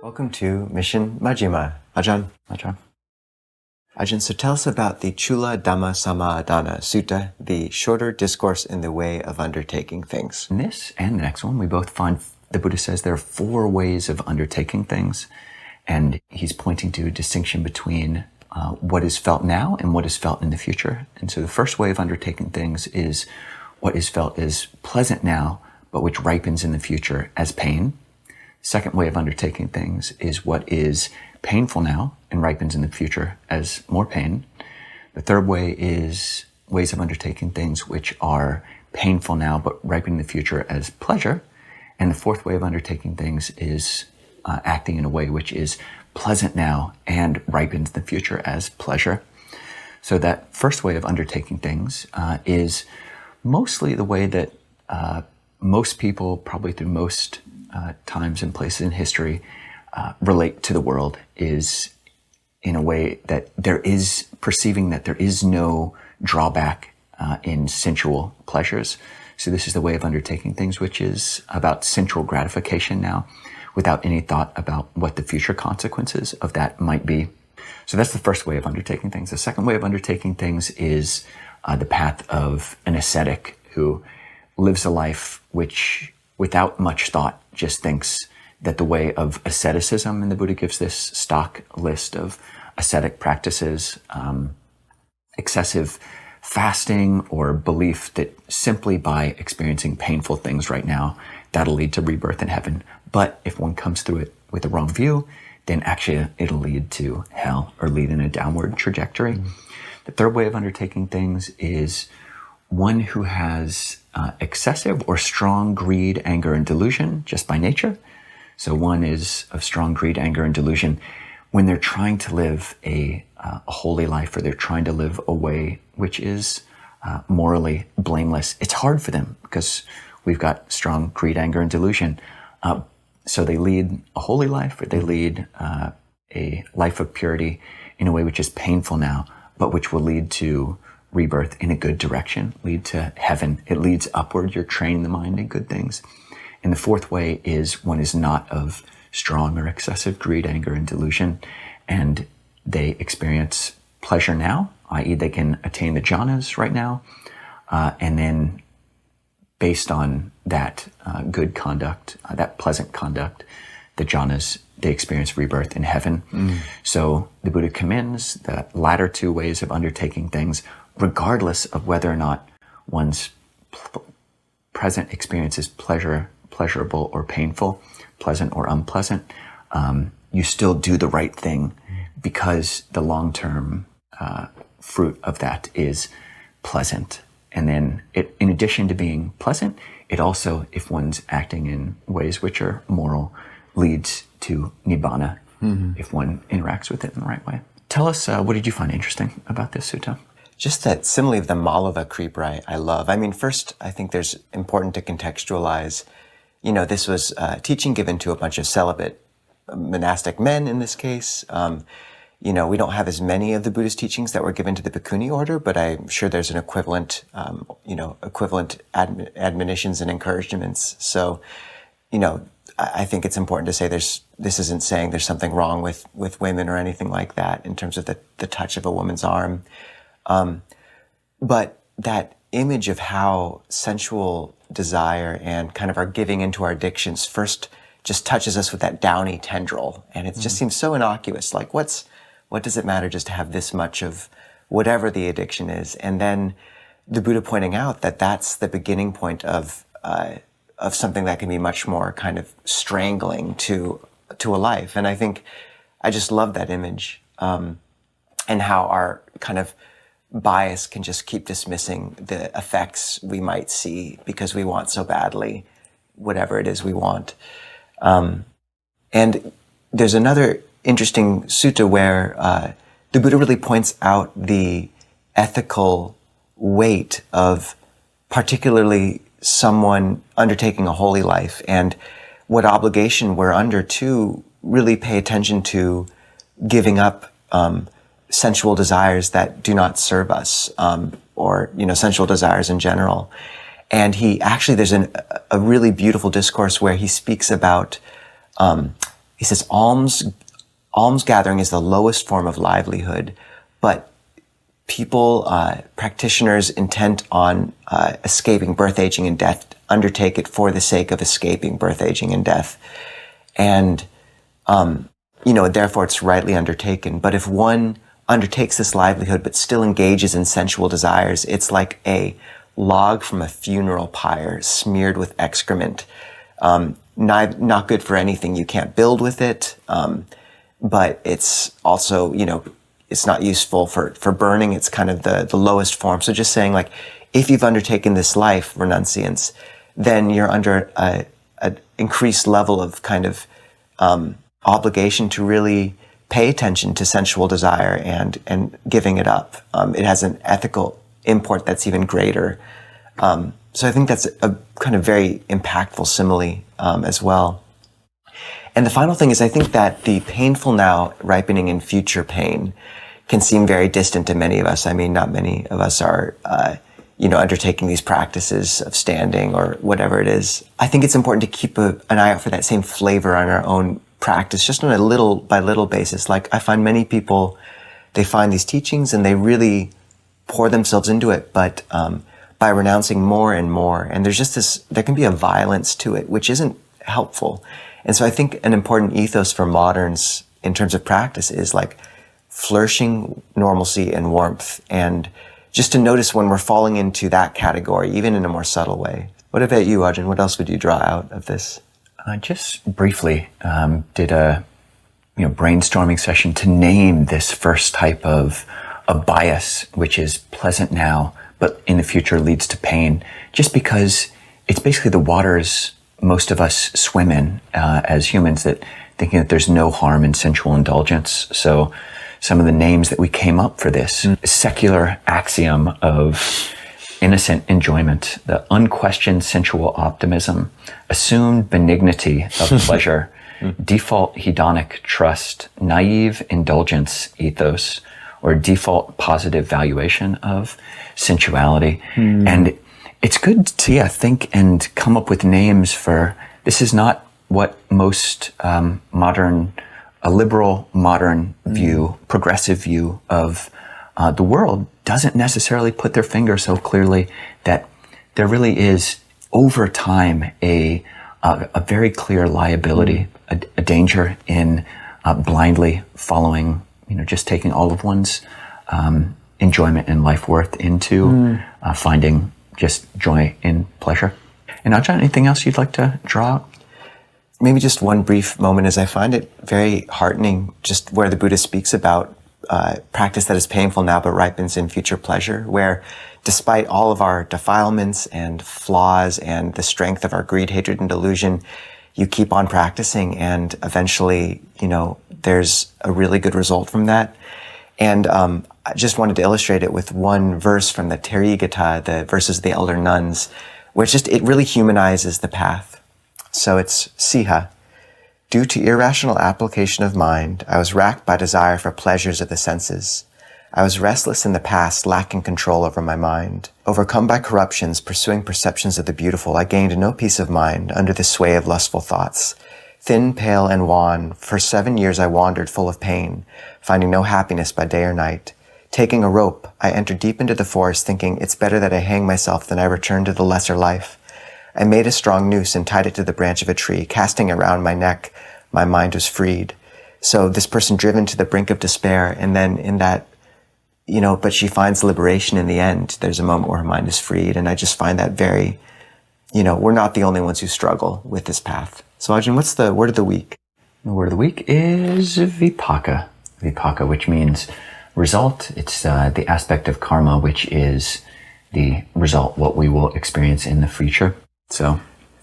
Welcome to Mission Majjhima. Ajahn. Ajahn, so tell us about the Cūḻadhammasamādāna Sutta, the shorter discourse in the way of undertaking things. In this and the next one, we both find the Buddha says there are 4 ways of undertaking things, and he's pointing to a distinction between what is felt now and what is felt in the future. And so the first way of undertaking things is what is felt as pleasant now, but which ripens in the future as pain. Second way of undertaking things is what is painful now and ripens in the future as more pain. The third way is ways of undertaking things which are painful now but ripen in the future as pleasure. And the fourth way of undertaking things is acting in a way which is pleasant now and ripens in the future as pleasure. So that first way of undertaking things is mostly the way that most people, probably through most times and places in history, relate to the world, is in a way that there is perceiving that there is no drawback in sensual pleasures. So this is the way of undertaking things which is about sensual gratification now, without any thought about what the future consequences of that might be. So that's the first way of undertaking things. The second way of undertaking things is the path of an ascetic who lives a life which, without much thought, just thinks that the way of asceticism, and the Buddha gives this stock list of ascetic practices, excessive fasting, or belief that simply by experiencing painful things right now, that'll lead to rebirth in heaven. But if one comes through it with the wrong view, then actually it'll lead to hell or lead in a downward trajectory. The third way of undertaking things is one who has excessive or strong greed, anger, and delusion just by nature. So one is of strong greed, anger, and delusion when they're trying to live a holy life, or they're trying to live a way which is morally blameless. It's hard for them because we've got strong greed, anger, and delusion. So they lead a holy life, or they lead a life of purity in a way which is painful now, but which will lead to rebirth in a good direction, lead to heaven. It leads upward. You're training the mind in good things. And the fourth way is one is not of strong or excessive greed, anger, and delusion, and they experience pleasure now, i.e. they can attain the jhanas right now, and then based on that good conduct, that pleasant conduct, the jhanas, they experience rebirth in heaven. So the Buddha commends the latter 2 ways of undertaking things, regardless of whether or not one's present experience is pleasurable or painful, pleasant or unpleasant. You still do the right thing because the long-term fruit of that is pleasant. And then in addition to being pleasant, it also, if one's acting in ways which are moral, leads to nibbana if one interacts with it in the right way. Tell us, what did you find interesting about this sutta? Just that simile of the Malava creeper I love. I mean, first, I think there's important to contextualize, this was teaching given to a bunch of celibate monastic men in this case. We don't have as many of the Buddhist teachings that were given to the Bhikkhuni order, but I'm sure there's an equivalent, equivalent admonitions and encouragements. So, I think it's important to say this isn't saying there's something wrong with women or anything like that in terms of the touch of a woman's arm. But that image of how sensual desire and kind of our giving into our addictions first just touches us with that downy tendril. And it just seems so innocuous. Like, what does it matter just to have this much of whatever the addiction is? And then the Buddha pointing out that that's the beginning point of something that can be much more kind of strangling to a life. And I think I just love that image, and how our kind of bias can just keep dismissing the effects we might see because we want so badly whatever it is we want. And there's another interesting sutta where the Buddha really points out the ethical weight of particularly someone undertaking a holy life and what obligation we're under to really pay attention to giving up sensual desires that do not serve us, or sensual desires in general. And he actually, there's a really beautiful discourse where he speaks about he says, alms gathering is the lowest form of livelihood, but people, practitioners intent on escaping birth, aging, and death undertake it for the sake of escaping birth, aging, and death. And, therefore it's rightly undertaken. But if one undertakes this livelihood but still engages in sensual desires, it's like a log from a funeral pyre smeared with excrement. Not good for anything. You can't build with it. But it's also, it's not useful for burning. It's kind of the lowest form. So just saying, like, if you've undertaken this life, renunciants, then you're under an increased level of kind of obligation to really pay attention to sensual desire and giving it up. It has an ethical import that's even greater. So I think that's a kind of very impactful simile as well. And the final thing is, I think that the painful now ripening in future pain can seem very distant to many of us. I mean, not many of us are, undertaking these practices of standing or whatever it is. I think it's important to keep an eye out for that same flavor on our own practice, just on a little by little basis. Like, I find many people, they find these teachings and they really pour themselves into it, but by renouncing more and more. And there's just there can be a violence to it, which isn't helpful. And so I think an important ethos for moderns in terms of practice is like flourishing normalcy and warmth, and just to notice when we're falling into that category, even in a more subtle way. What about you, Ajahn? What else would you draw out of this? I just briefly did a brainstorming session to name this first type of a bias, which is pleasant now, but in the future leads to pain, just because it's basically the waters most of us swim in as humans, that thinking that there's no harm in sensual indulgence. So some of the names that we came up for this secular axiom of innocent enjoyment, the unquestioned sensual optimism, assumed benignity of pleasure, default hedonic trust, naive indulgence ethos, or default positive valuation of sensuality. And it's good to think and come up with names for, this is not what most a liberal modern view, progressive view of the world doesn't necessarily put their finger so clearly, that there really is over time a very clear liability, a danger in blindly following, just taking all of one's enjoyment and life worth into finding just joy in pleasure. And Ajahn, anything else you'd like to draw out? Maybe just one brief moment, as I find it very heartening, just where the Buddha speaks about practice that is painful now but ripens in future pleasure, where despite all of our defilements and flaws and the strength of our greed, hatred, and delusion, you keep on practicing, and eventually, there's a really good result from that. And I just wanted to illustrate it with one verse from the Therigatha, the verses of the elder nuns, where it really humanizes the path. So it's Siha. Due to irrational application of mind, I was racked by desire for pleasures of the senses. I was restless in the past, lacking control over my mind. Overcome by corruptions, pursuing perceptions of the beautiful, I gained no peace of mind under the sway of lustful thoughts. Thin, pale, and wan, for 7 years I wandered full of pain, finding no happiness by day or night. Taking a rope, I entered deep into the forest, thinking it's better that I hang myself than I return to the lesser life. I made a strong noose and tied it to the branch of a tree. Casting around my neck, my mind was freed. So this person driven to the brink of despair, and then in that, but she finds liberation in the end. There's a moment where her mind is freed. And I just find that very, we're not the only ones who struggle with this path. So Ajahn, what's the word of the week? The word of the week is vipaka. Vipaka, which means result. It's the aspect of karma, which is the result, what we will experience in the future. So